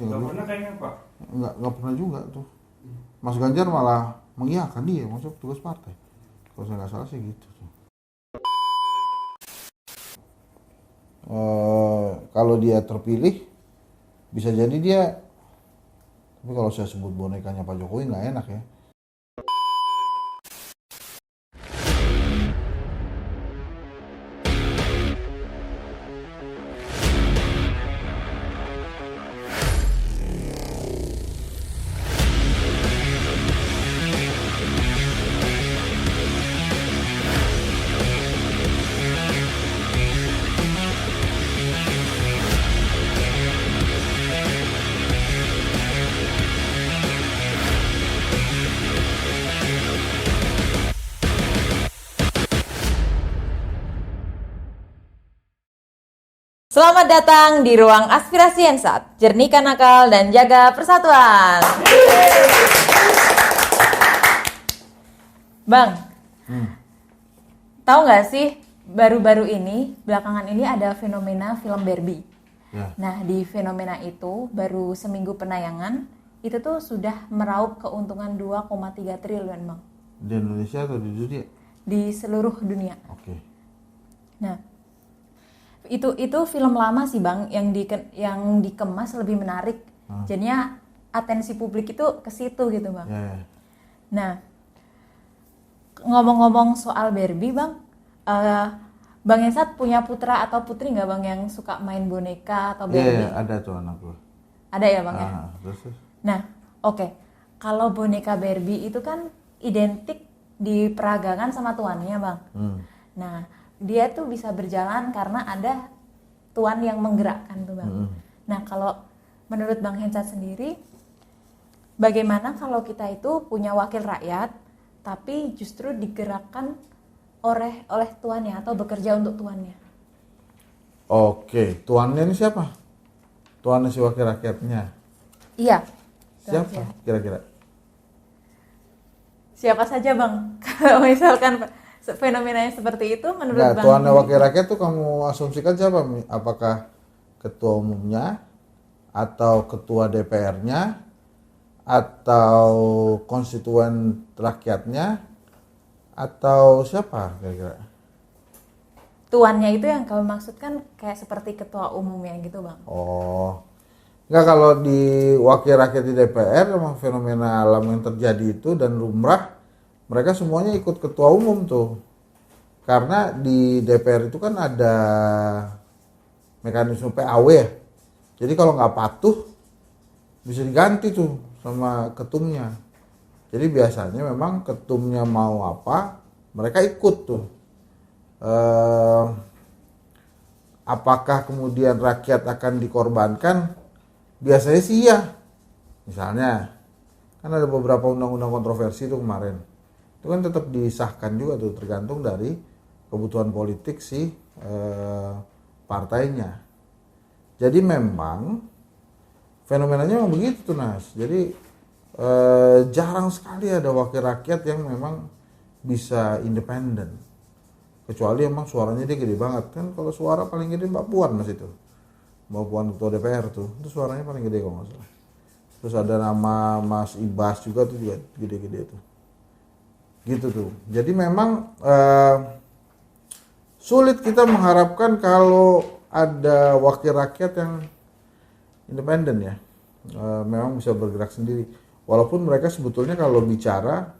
sih nggak pernah kayaknya Pak. Nggak pernah juga tuh. Mas Ganjar malah mengiyakan dia masuk tugas partai. Kalau saya nggak salah sih gitu tuh. Kalau dia terpilih bisa jadi dia, tapi kalau saya sebut bonekanya Pak Jokowi nggak enak ya. Selamat datang di ruang aspirasi Ensat, jernihkan akal dan jaga persatuan. Bang, tahu nggak sih baru-baru ini, belakangan ini ada fenomena film Barbie. Ya. Nah, di fenomena itu baru seminggu penayangan, itu tuh sudah meraup keuntungan 2,3 triliun, Bang. Di Indonesia atau di dunia? Di seluruh dunia. Oke. Nah, itu film lama sih Bang, yang dikemas lebih menarik. Jadinya atensi publik itu ke situ gitu Bang. Ya. Nah, ngomong-ngomong soal Barbie Bang, Bang Ensat punya putra atau putri nggak Bang yang suka main boneka atau Barbie? Iya, ada tuh anakku. Ada ya Bang ya? Terus. Nah, oke. Kalau boneka Barbie itu kan identik di peragangan sama tuannya Bang. Nah, dia tuh bisa berjalan karena ada tuan yang menggerakkan tuh Bang. Nah, kalau menurut Bang Ensat sendiri, bagaimana kalau kita itu punya wakil rakyat, tapi justru digerakkan oleh tuannya atau bekerja untuk tuannya? Oke, tuannya ini siapa? Tuannya si wakil rakyatnya. Iya. Siapa kira-kira? Siapa saja Bang? Kalau misalkan fenomenanya seperti itu menurut Nggak, Bang? tuannya wakil rakyat tuh kamu asumsikan siapa? Apakah ketua umumnya, atau ketua DPR-nya, atau konstituen rakyatnya, atau siapa kira-kira? Tuannya itu yang kamu maksudkan kayak seperti ketua umumnya gitu Bang? Oh, nggak, kalau di wakil rakyat di DPR memang fenomena alam yang terjadi itu dan lumrah, mereka semuanya ikut ketua umum tuh. Karena di DPR itu kan ada mekanisme PAW ya. Jadi kalau nggak patuh bisa diganti tuh sama ketumnya. Jadi biasanya memang ketumnya mau apa, mereka ikut tuh. Apakah kemudian rakyat akan dikorbankan? Biasanya sih iya. Misalnya, kan ada beberapa undang-undang kontroversi tuh kemarin. Itu kan tetap disahkan juga tuh, tergantung dari kebutuhan politik si partainya. Jadi memang fenomenanya memang begitu tuh Nas. Jadi jarang sekali ada wakil rakyat yang memang bisa independen. Kecuali emang suaranya dia gede banget. Kan kalau suara paling gede Mbak Puan Mas itu. Mbak Puan ketua DPR tuh. Itu suaranya paling gede kalau nggak salah. Terus ada nama Mas Ibas juga tuh juga gede-gede tuh. Gitu tuh. Jadi memang sulit kita mengharapkan kalau ada wakil rakyat yang independen ya. Memang bisa bergerak sendiri. Walaupun mereka sebetulnya kalau bicara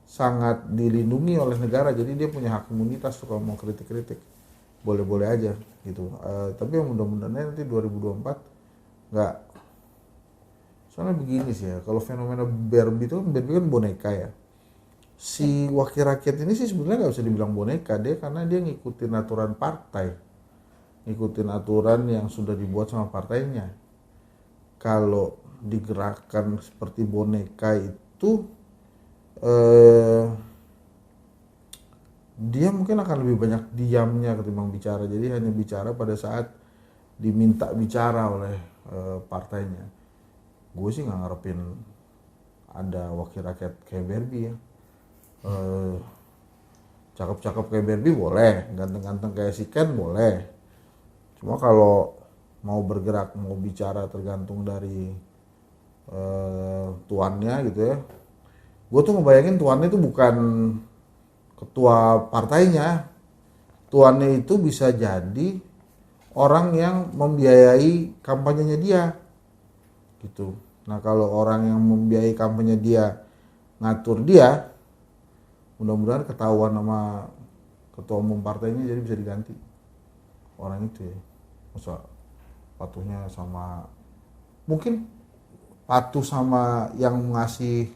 sangat dilindungi oleh negara, jadi dia punya hak imunitas tuh kalau mau kritik-kritik. Boleh-boleh aja gitu. Tapi yang mudah-mudahan nanti 2024 nggak. Soalnya begini sih ya, kalau fenomena Barbie itu kan boneka ya. Si wakil rakyat ini sih sebenarnya nggak bisa dibilang boneka dia, karena dia ngikutin aturan partai, ngikutin aturan yang sudah dibuat sama partainya. Kalau digerakkan seperti boneka itu, dia mungkin akan lebih banyak diamnya ketimbang bicara. Jadi hanya bicara pada saat diminta bicara oleh partainya. Gue sih nggak ngarepin ada wakil rakyat kayak Barbie ya. Cakep-cakep kayak Barbie boleh, ganteng-ganteng kayak si Ken boleh. Cuma kalau mau bergerak, mau bicara tergantung dari tuannya gitu ya. Gue tuh ngebayangin tuannya itu bukan ketua partainya, tuannya itu bisa jadi orang yang membiayai kampanyenya dia gitu. Nah kalau orang yang membiayai kampanye dia ngatur dia, mudah-mudahan ketahuan sama ketua umum partainya, jadi bisa diganti orang itu ya. Masa patuhnya sama, mungkin patuh sama yang ngasih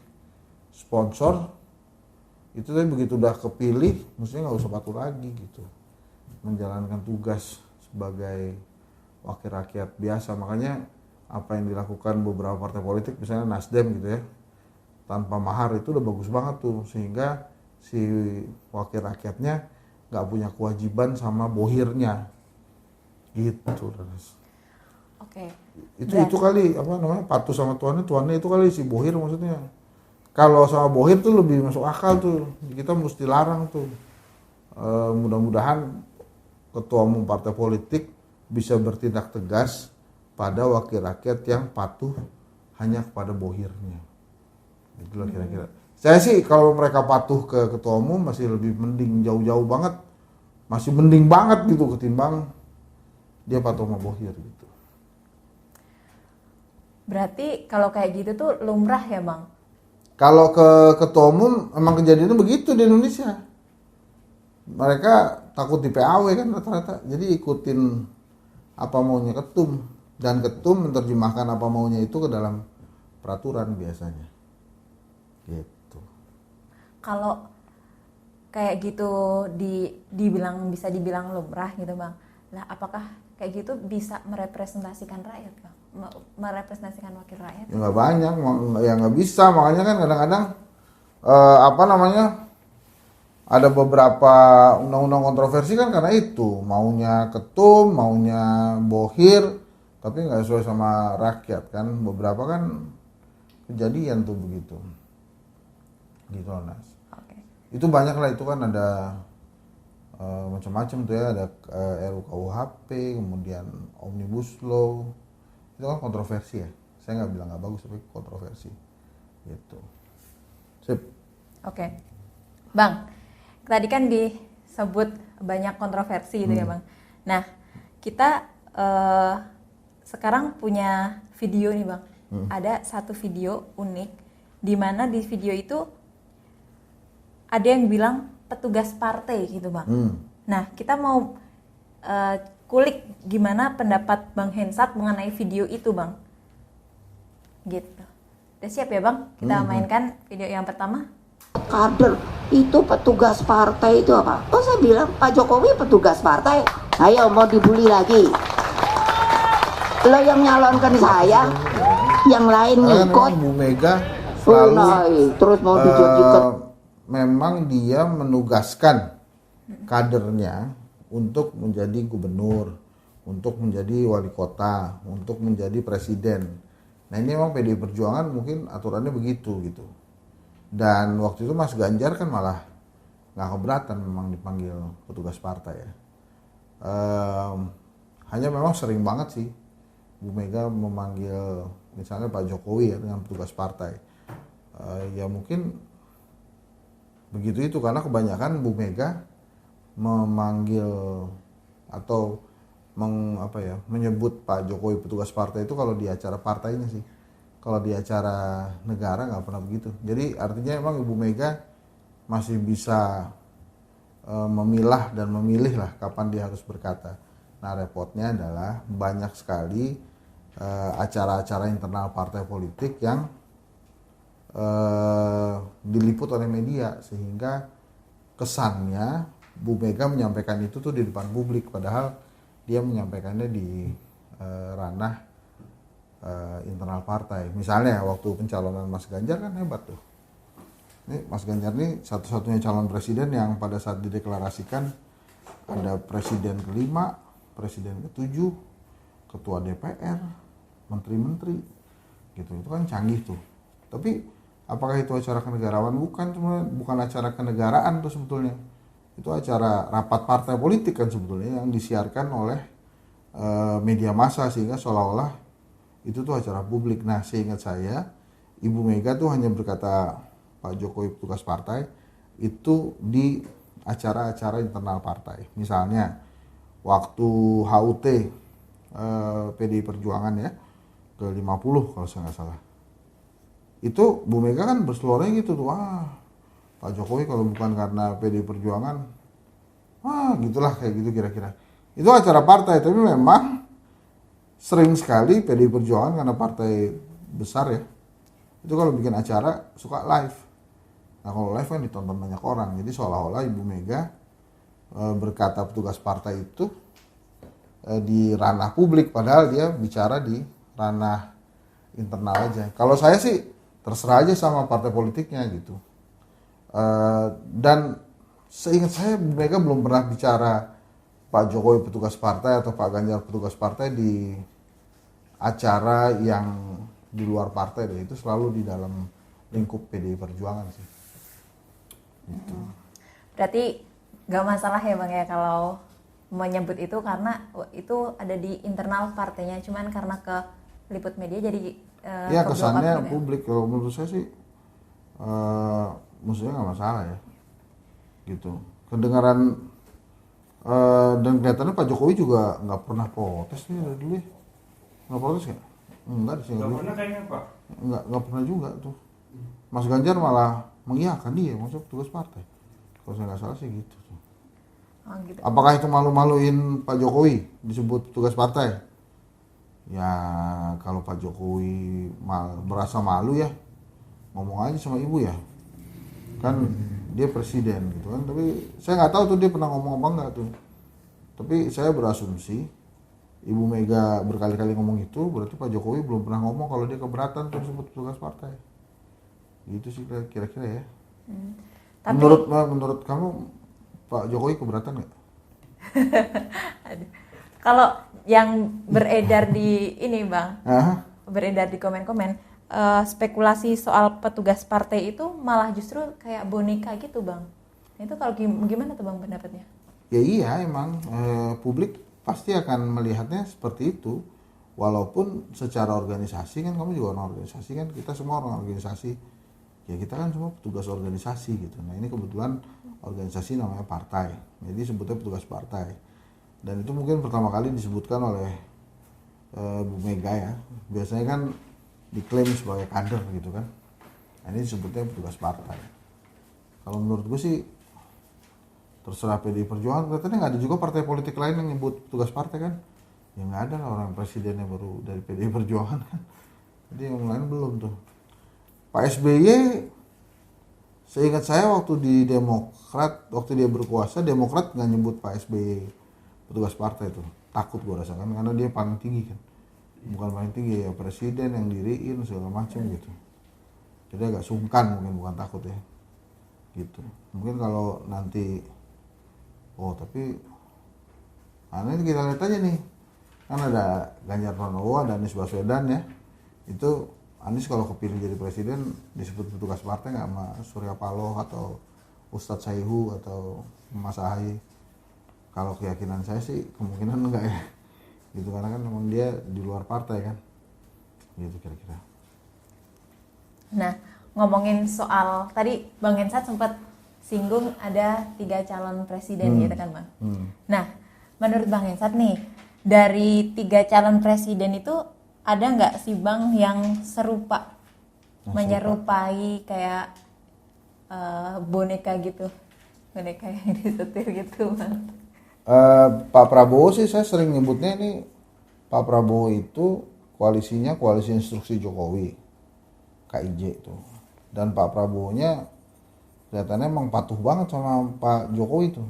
sponsor itu, tapi begitu udah kepilih mestinya nggak usah patuh lagi gitu, menjalankan tugas sebagai wakil rakyat biasa. Makanya apa yang dilakukan beberapa partai politik, misalnya Nasdem gitu ya, tanpa mahar itu udah bagus banget tuh, sehingga si wakil rakyatnya nggak punya kewajiban sama bohirnya gitu. Oke. Itu kali apa namanya, patuh sama tuannya itu kali si bohir maksudnya. Kalau sama bohir tuh lebih masuk akal tuh, kita mesti larang tuh. Mudah-mudahan ketua umum partai politik bisa bertindak tegas pada wakil rakyat yang patuh hanya kepada bohirnya. Itulah kira-kira. Saya sih kalau mereka patuh ke ketua umum masih lebih mending, jauh-jauh banget, masih mending banget gitu ketimbang dia patuh sama bohir gitu. Berarti kalau kayak gitu tuh lumrah ya Bang? Kalau ke ketua umum emang kejadiannya begitu di Indonesia. Mereka takut di PAW kan rata-rata, jadi ikutin apa maunya ketum, dan ketum menerjemahkan apa maunya itu ke dalam peraturan biasanya. Gitu. Kalau kayak gitu bisa dibilang lumrah gitu Bang. Lah apakah kayak gitu bisa merepresentasikan rakyat Bang? Merepresentasikan wakil rakyat? Ya nggak banyak, ya nggak bisa. Makanya kan kadang-kadang ada beberapa undang-undang kontroversi kan karena itu, maunya ketum, maunya bohir, tapi nggak sesuai sama rakyat kan. Beberapa kan kejadian tuh begitu. Gitu Nas. Oke. Itu banyak lah, itu kan ada macam-macam tuh ya, ada RUKUHP, kemudian Omnibus Law. Itu kan kontroversi ya. Saya nggak bilang nggak bagus, tapi kontroversi. Gitu. Sip. Oke. Bang, tadi kan disebut banyak kontroversi gitu ya Bang. Nah, kita sekarang punya video nih Bang. Ada satu video unik, di mana di video itu ada yang bilang petugas partai gitu Bang. Nah, kita mau kulik gimana pendapat Bang Hensat mengenai video itu Bang. Gitu. Udah siap ya Bang? Kita mainkan video yang pertama. Kader itu petugas partai itu apa? Oh saya bilang Pak Jokowi petugas partai. Ayo mau dibully lagi. Lo yang nyalonkan saya, yang lain ngikut. Bu Mega selalu terus mau dijadikan. Memang dia menugaskan kadernya untuk menjadi gubernur, untuk menjadi wali kota, untuk menjadi presiden. Nah ini memang PDI Perjuangan mungkin aturannya begitu gitu. Dan waktu itu Mas Ganjar kan malah nggak keberatan memang dipanggil petugas partai ya. Hanya memang sering banget sih Bu Mega memanggil misalnya Pak Jokowi ya dengan petugas partai. Ya mungkin begitu itu karena kebanyakan Bu Mega memanggil atau menyebut Pak Jokowi petugas partai itu kalau di acara partainya sih. Kalau di acara negara nggak pernah begitu. Jadi artinya emang Ibu Mega masih bisa memilah dan memilih lah kapan dia harus berkata. Nah repotnya adalah banyak sekali acara-acara internal partai politik yang diliput oleh media, sehingga kesannya Bu Mega menyampaikan itu tuh di depan publik, padahal dia menyampaikannya di ranah internal partai. Misalnya waktu pencalonan Mas Ganjar kan hebat tuh. Ini Mas Ganjar ini satu-satunya calon presiden yang pada saat dideklarasikan ada presiden kelima, presiden ketujuh, ketua DPR, menteri-menteri, gitu. Itu kan canggih tuh. Tapi apakah itu acara kenegarawan? Bukan acara kenegaraan tuh sebetulnya. Itu acara rapat partai politik kan sebetulnya yang disiarkan oleh media massa sehingga seolah-olah itu tuh acara publik. Nah, seingat saya Ibu Mega tuh hanya berkata Pak Jokowi petugas partai itu di acara-acara internal partai. Misalnya waktu HUT PDI Perjuangan ya ke 50 kalau saya nggak salah. Itu Bu Mega kan berselornya gitu tuh, wah Pak Jokowi kalau bukan karena PDI Perjuangan, wah gitulah kayak gitu kira-kira. Itu acara partai, tapi memang sering sekali PDI Perjuangan karena partai besar ya, itu kalau bikin acara suka live. Nah kalau live kan ditonton banyak orang, jadi seolah-olah Ibu Mega berkata petugas partai itu di ranah publik, padahal dia bicara di ranah internal aja. Kalau saya sih terserah aja sama partai politiknya gitu. Dan seingat saya Bu Mega belum pernah bicara Pak Jokowi petugas partai atau Pak Ganjar petugas partai di acara yang di luar partai deh. Itu selalu di dalam lingkup PDI Perjuangan sih. Gitu. Berarti gak masalah ya Bang ya kalau menyebut itu karena itu ada di internal partainya, cuman karena ke liput media jadi ya kesannya gitu. Publik. Kalau menurut saya sih maksudnya nggak masalah ya gitu. Kedengaran dan kelihatannya Pak Jokowi juga nggak pernah protes nih dari dulu ya. Nggak protes nggak? Enggak sih. Nggak pernah kayaknya Pak. Nggak pernah juga tuh. Mas Ganjar malah mengiyakan dia masuk petugas partai. Kalau saya nggak salah sih gitu tuh. Oh, gitu. Apakah itu malu-maluin Pak Jokowi disebut petugas partai? Ya kalau Pak Jokowi merasa malu ya ngomong aja sama ibu ya. Kan dia presiden gitu kan. Tapi saya nggak tahu tuh dia pernah ngomong apa enggak tuh. Tapi saya berasumsi Ibu Mega berkali-kali ngomong itu berarti Pak Jokowi belum pernah ngomong kalau dia keberatan tuh disebut petugas partai. Gitu sih kira-kira ya. Tapi Menurut kamu Pak Jokowi keberatan nggak? kalau yang beredar di ini Bang, beredar di komen-komen, spekulasi soal petugas partai itu malah justru kayak boneka gitu Bang. Itu kalau gimana tuh Bang pendapatnya? Ya iya emang publik pasti akan melihatnya seperti itu. Walaupun secara organisasi kan kamu juga orang organisasi kan, kita semua orang organisasi. Ya kita kan semua petugas organisasi gitu. Nah ini kebetulan organisasi namanya partai, jadi sebutnya petugas partai. Dan itu mungkin pertama kali disebutkan oleh Bu Mega ya. Biasanya kan diklaim sebagai kader gitu kan. Nah, ini disebutnya petugas partai. Kalau menurut gue sih terserah PDI Perjuangan. Katanya nggak ada juga partai politik lain yang nyebut petugas partai kan? Ya nggak ada lah, orang presidennya baru dari PDI Perjuangan kan. Jadi yang lain belum tuh. Pak SBY, seingat saya waktu di Demokrat, waktu dia berkuasa, Demokrat nggak nyebut Pak SBY petugas partai tuh. Takut gue rasakan karena dia paling tinggi kan. Bukan paling tinggi ya, presiden yang diriin segala macam gitu. Jadi agak sungkan mungkin, bukan takut ya. Gitu. Mungkin kalau nanti tapi ini kita lihat aja nih. Kan ada Ganjar Pranowo, ada Anies Baswedan ya. Itu Anies kalau kepilih jadi presiden disebut petugas partai nggak sama Surya Paloh atau Ustadz Saihu atau Mas Ahaye? Kalau keyakinan saya sih kemungkinan enggak ya, gitu karena kan memang dia di luar partai kan, gitu kira-kira. Nah ngomongin soal tadi Bang Hensat sempat singgung ada 3 calon presiden gitu kan Bang. Nah menurut Bang Hensat nih dari 3 calon presiden itu ada nggak sih Bang yang serupa, menyerupai kayak boneka gitu, boneka yang disetir gitu Bang? Pak Prabowo sih saya sering nyebutnya ini Pak Prabowo itu koalisinya koalisi instruksi Jokowi, KIJ itu. Dan Pak Prabowo-nya kelihatannya emang patuh banget sama Pak Jokowi itu.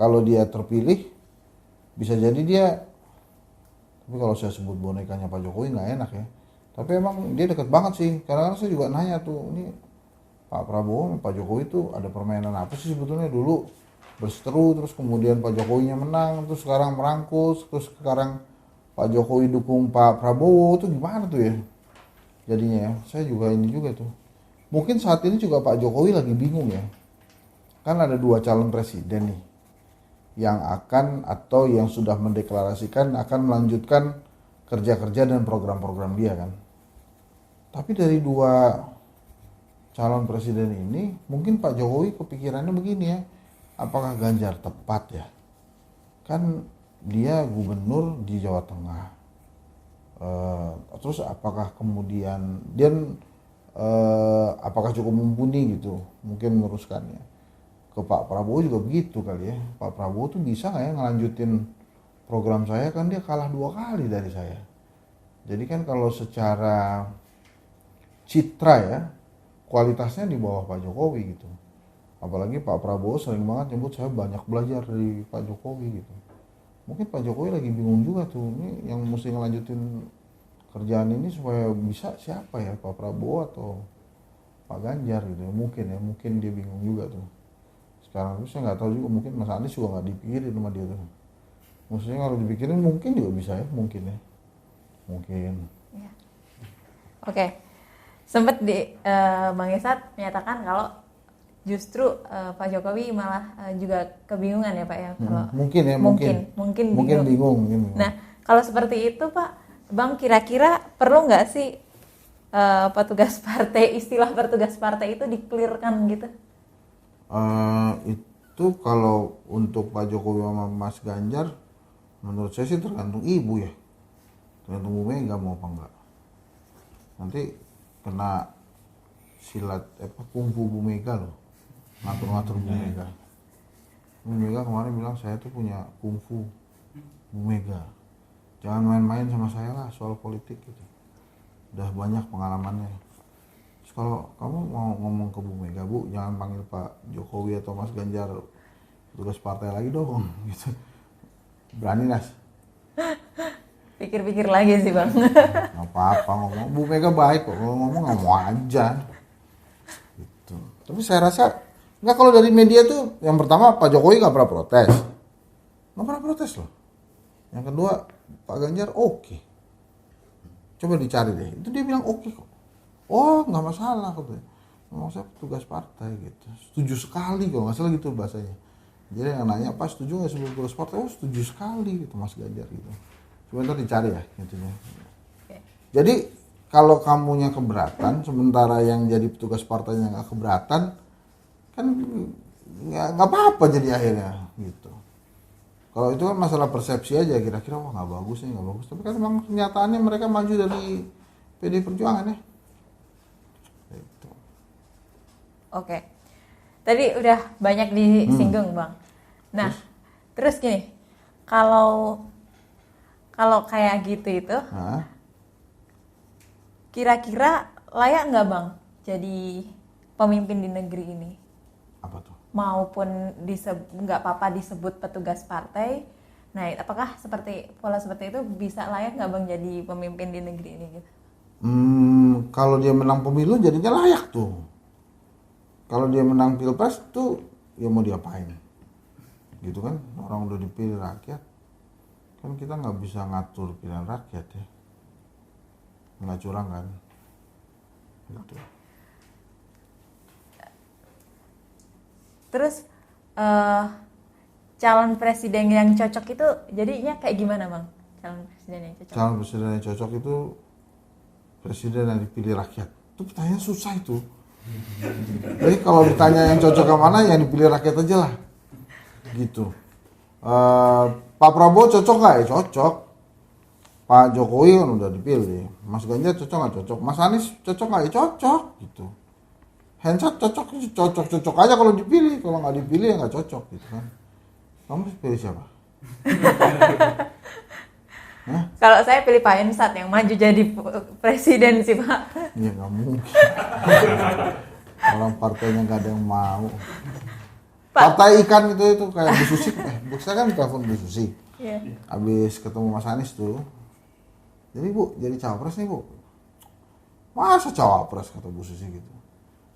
Kalau dia terpilih bisa jadi dia, tapi kalau saya sebut bonekanya Pak Jokowi nggak enak ya. Tapi emang dia deket banget sih. Karena saya juga nanya tuh, ini Pak Prabowo sama Pak Jokowi tuh ada permainan apa sih sebetulnya? Dulu berseteru, terus kemudian Pak Jokowinya menang, terus sekarang merangkus, terus sekarang Pak Jokowi dukung Pak Prabowo, tuh gimana tuh ya jadinya ya. Saya juga ini juga tuh, mungkin saat ini juga Pak Jokowi lagi bingung ya, kan ada 2 calon presiden nih, yang akan atau yang sudah mendeklarasikan akan melanjutkan kerja-kerja dan program-program dia kan. Tapi dari dua calon presiden ini mungkin Pak Jokowi kepikirannya begini ya, apakah Ganjar tepat ya? Kan dia gubernur di Jawa Tengah. Terus apakah kemudian dia apakah cukup mumpuni gitu mungkin meneruskannya? Ke Pak Prabowo juga begitu kali ya. Pak Prabowo tuh bisa nggak ya ngelanjutin program saya, kan dia kalah 2 kali dari saya. Jadi kan kalau secara citra ya kualitasnya di bawah Pak Jokowi gitu. Apalagi Pak Prabowo sering banget nyebut saya banyak belajar dari Pak Jokowi gitu. Mungkin Pak Jokowi lagi bingung juga tuh, ini yang mesti ngelanjutin kerjaan ini supaya bisa siapa ya, Pak Prabowo atau Pak Ganjar gitu ya. Mungkin dia bingung juga tuh. Sekarang saya nggak tahu juga, mungkin Mas Anies juga nggak dipikirin sama dia tuh. Maksudnya kalau dipikirin mungkin juga bisa ya, mungkin. Ya. Oke. Sempat Bang Esat menyatakan kalau justru Pak Jokowi malah juga kebingungan ya Pak ya kalau mungkin bingung. Nah, kalau seperti itu Pak, Bang kira-kira perlu nggak sih petugas partai, istilah petugas partai itu di-clearkan gitu? Itu kalau untuk Pak Jokowi sama Mas Ganjar, menurut saya sih tergantung ibu ya, tergantung Bu Mega mau apa enggak. Nanti kena silat kungfu Bu Mega loh, ngatur-ngatur Bu Mega. Bu Mega kemarin bilang saya tuh punya kungfu Bu Mega, jangan main-main sama saya lah soal politik gitu, udah banyak pengalamannya. Kalau kamu mau ngomong ke Bu Mega, Bu, jangan panggil Pak Jokowi atau Mas Ganjar tugas partai lagi dong, gitu. Berani Nas? Pikir-pikir lagi sih Bang. Nggak apa-apa ngomong, Bu Mega baik kok, kalau ngomong aja. Gitu. Tapi saya rasa, nggak, kalau dari media tuh, yang pertama Pak Jokowi nggak pernah protes loh. Yang kedua, Pak Ganjar oke. Coba dicari deh, itu dia bilang oke kok. Oh nggak masalah katanya, memang saya petugas partai gitu, setuju sekali kalau nggak salah gitu bahasanya. Jadi yang nanya, Pak setuju nggak sebagai petugas partai? Oh setuju sekali gitu Mas Ganjar gitu. Coba ntar dicari ya intinya. Jadi kalau kamunya keberatan, sementara yang jadi petugas partainya nggak keberatan, kan nggak apa-apa jadi akhirnya gitu. Kalau itu kan masalah persepsi aja, kira-kira wah nggak bagus nih, nggak bagus. Tapi kan memang kenyataannya mereka maju dari PD Perjuangan ya. Oke, tadi udah banyak disinggung Bang. Nah, terus gini, kalau kayak gitu itu, kira-kira layak nggak Bang jadi pemimpin di negeri ini? Apa tuh? Maupun nggak apa-apa disebut petugas partai. Nah, apakah pola seperti itu bisa layak nggak Bang jadi pemimpin di negeri ini gitu? Kalau dia menang pemilu jadinya layak tuh. Kalau dia menang pilpres tuh ya mau diapain gitu kan, orang udah dipilih rakyat kan, kita nggak bisa ngatur pilihan rakyat ya, nggak curang kan gitu. Terus calon presiden yang cocok itu jadinya kayak gimana Bang? Calon presiden yang cocok itu presiden yang dipilih rakyat. Itu pertanyaan susah itu. Jadi kalau ditanya yang cocok ke mana, yang dipilih rakyat aja lah gitu. Pak Prabowo cocok nggak? Ya cocok. Pak Jokowi kan udah dipilih. Mas Ganjar cocok nggak? Cocok. Mas Anies cocok nggak? Ya cocok gitu. Hensat cocok aja kalau dipilih. Kalau nggak dipilih ya nggak cocok gitu kan. Kamu pilih siapa? Kalau saya pilih Pak Hensat yang maju jadi presiden sih Pak. Ya nggak mungkin. Orang partainya nggak ada yang mau. Pak. Partai ikan itu kayak Bu Susi. Saya kan telepon Bu Susi. Yeah. Habis ketemu Mas Anies tuh. Jadi Bu, jadi cawapres nih Bu. Masa cawapres kata Bu Susi gitu.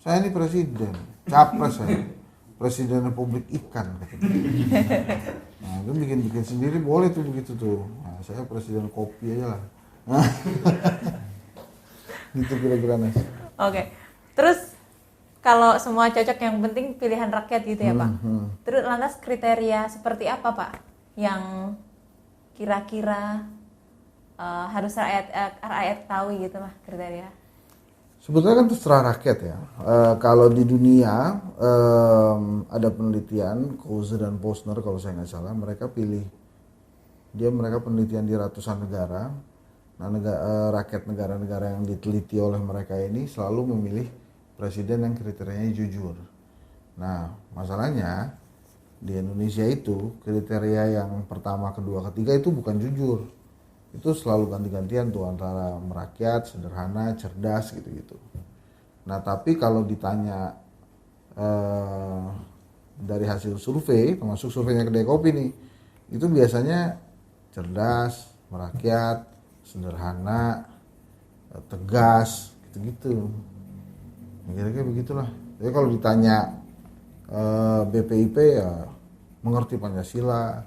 Saya ini presiden, capres saya. Presiden Republik Ikan kata dia. Nah, itu bikin sendiri boleh tuh begitu tuh. Nah, saya presiden kopi aja lah. Gitu kira-kira Nes. Oke. Terus kalau semua cocok, yang penting pilihan rakyat gitu ya Pak. Terus lantas kriteria seperti apa Pak yang kira-kira harus rakyat tahu gitu lah kriteria? Sebetulnya kan terserah rakyat ya. Kalau di dunia ada penelitian Koze dan Posner kalau saya nggak salah, mereka penelitian di ratusan negara. Nah, rakyat negara-negara yang diteliti oleh mereka ini selalu memilih presiden yang kriterianya jujur. Nah, masalahnya di Indonesia itu kriteria yang pertama, kedua, ketiga itu bukan jujur. Itu selalu ganti-gantian tuh antara merakyat, sederhana, cerdas gitu-gitu. Nah, tapi kalau ditanya dari hasil survei, termasuk surveinya Kedai Kopi nih, itu biasanya cerdas, merakyat, sederhana, tegas, gitu-gitu. Kira-kira begitulah. Jadi kalau ditanya BPIP ya mengerti Pancasila,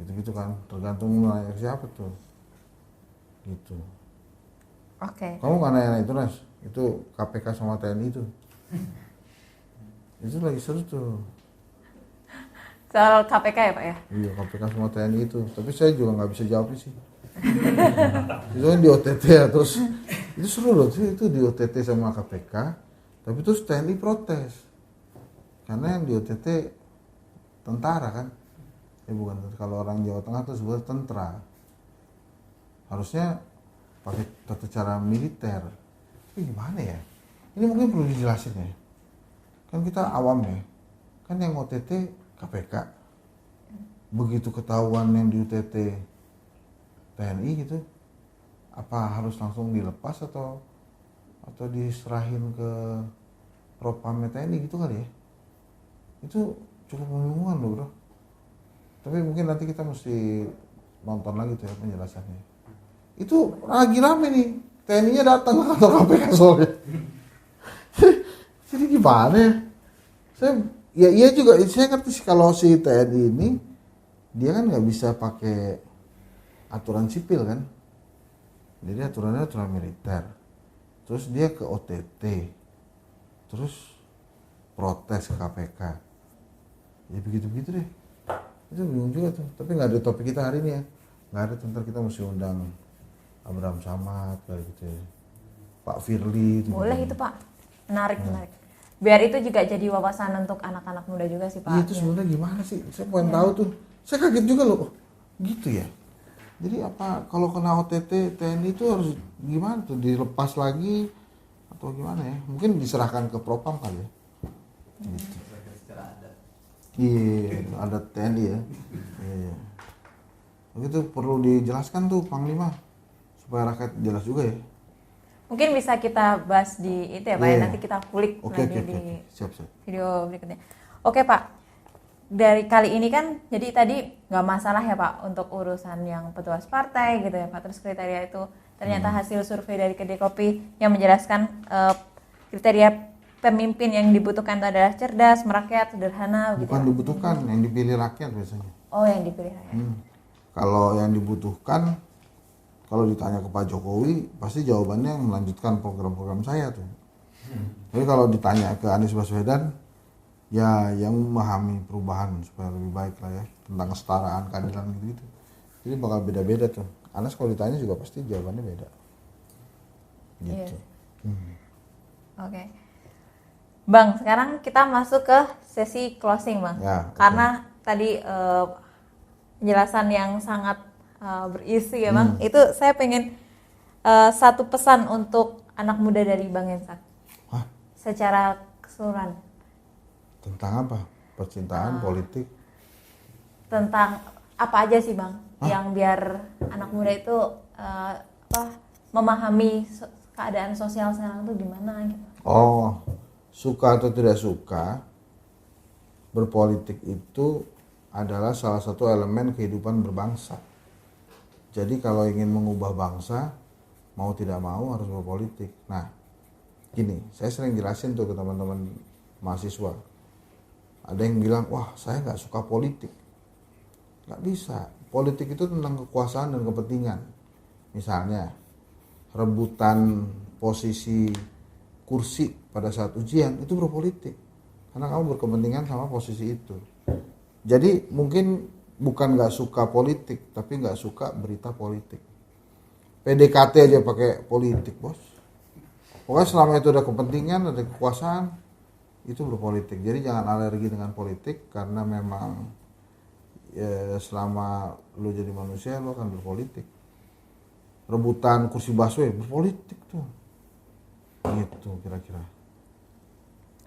gitu-gitu kan. Tergantung nanya siapa tuh. Gitu. Oke. Kamu nggak nanya itu Nas? Itu KPK sama TNI itu. Itu lagi seru tuh. Soal KPK ya Pak ya? Iya, KPK sama TNI itu. Tapi saya juga nggak bisa jawab sih. Itu kan di OTT ya, terus itu seru loh sih, itu di OTT sama KPK. Tapi terus TNI protes. Karena yang di OTT tentara kan. Bukan, kalau orang Jawa Tengah tuh sebenarnya tentara. Harusnya pakai tata cara militer. Tapi gimana ya? Ini mungkin perlu dijelasin ya. Kan kita awam ya. Kan yang OTT KPK. Begitu ketahuan yang di UTT TNI gitu, apa harus langsung dilepas atau diserahin ke Propam TNI gitu kali ya? Itu cukup membingungkan loh bro. Tapi mungkin nanti kita mesti nonton lagi tuh ya penjelasannya. Itu lagi rame nih, TNI-nya datang ke kantor KPK soalnya. Jadi gimana ya? Iya juga, saya ngerti sih kalau si TNI ini dia kan nggak bisa pakai aturan sipil kan, jadi aturannya aturan militer. Terus dia ke OTT, terus protes ke KPK. Ya begitu-begitu deh. Itu bingung juga tuh. Tapi nggak ada topik kita hari ini ya. Nggak ada, ntar kita mesti undang Abraham Samad kayak gitu ya. Pak Firly. Boleh itu Pak. Menarik. Biar itu juga jadi wawasan untuk anak-anak muda juga sih Pak. Iya, itu sebenarnya gimana sih? Saya pengen tahu tuh. Saya kaget juga loh. Gitu ya. Jadi apa kalau kena OTT TNI itu harus gimana tuh, dilepas lagi atau gimana ya? Mungkin diserahkan ke Propam kali ya. Gitu. Iya, ada TNI ya. Iya. Begitu perlu dijelaskan tuh Panglima supaya rakyat jelas juga ya. Mungkin bisa kita bahas di itu ya Pak ya, nanti kita kulik lagi di Siap. video berikutnya. Oke Pak, dari kali ini kan jadi tadi nggak masalah ya Pak untuk urusan yang petugas partai gitu ya Pak. Terus kriteria itu ternyata hasil survei dari Kedai Kopi yang menjelaskan kriteria pemimpin yang dibutuhkan itu adalah cerdas, merakyat, sederhana. Bukan gitu, dibutuhkan, yang dipilih rakyat biasanya. Oh, yang dipilih rakyat. Kalau yang dibutuhkan, kalau ditanya ke Pak Jokowi, pasti jawabannya melanjutkan program-program saya tuh. Tapi kalau ditanya ke Anies Baswedan, ya yang memahami perubahan supaya lebih baik lah ya, tentang kesetaraan, keadilan gitu. Jadi bakal beda-beda tuh. Anies kalau ditanya juga pasti jawabannya beda. Gitu. Oke. Bang, sekarang kita masuk ke sesi closing Bang. Ya, karena tadi penjelasan yang sangat berisi ya Bang. Itu saya pengen satu pesan untuk anak muda dari Bang Hensak. Secara keseluruhan. Tentang apa? Percintaan, politik? Tentang apa aja sih Bang? Yang biar anak muda itu memahami keadaan sosial sekarang itu gimana gitu. Oh, suka atau tidak suka, berpolitik itu adalah salah satu elemen kehidupan berbangsa. Jadi kalau ingin mengubah bangsa, mau tidak mau harus berpolitik. Nah, gini, saya sering jelasin tuh ke teman-teman mahasiswa. Ada yang bilang, wah saya nggak suka politik. Nggak bisa. Politik itu tentang kekuasaan dan kepentingan. Misalnya, rebutan posisi kursi pada saat ujian itu berpolitik karena kamu berkepentingan sama posisi itu. Jadi mungkin bukan nggak suka politik tapi nggak suka berita politik. PDKT aja pakai politik bos. Pokoknya selama itu ada kepentingan, ada kekuasaan, itu berpolitik. Jadi jangan alergi dengan politik karena memang ya, selama lu jadi manusia lu akan berpolitik. Rebutan kursi busway berpolitik tuh. Gitu kira-kira.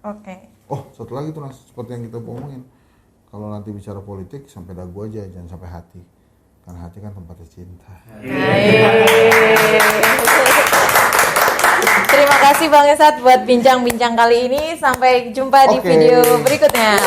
Oke. Oh, satu lagi tuh seperti yang kita omongin. Kalau nanti bicara politik sampai dagu aja, jangan sampai hati. Karena hati kan tempatnya cinta. Terima kasih Bang Esat buat bincang-bincang kali ini. Sampai jumpa di video berikutnya.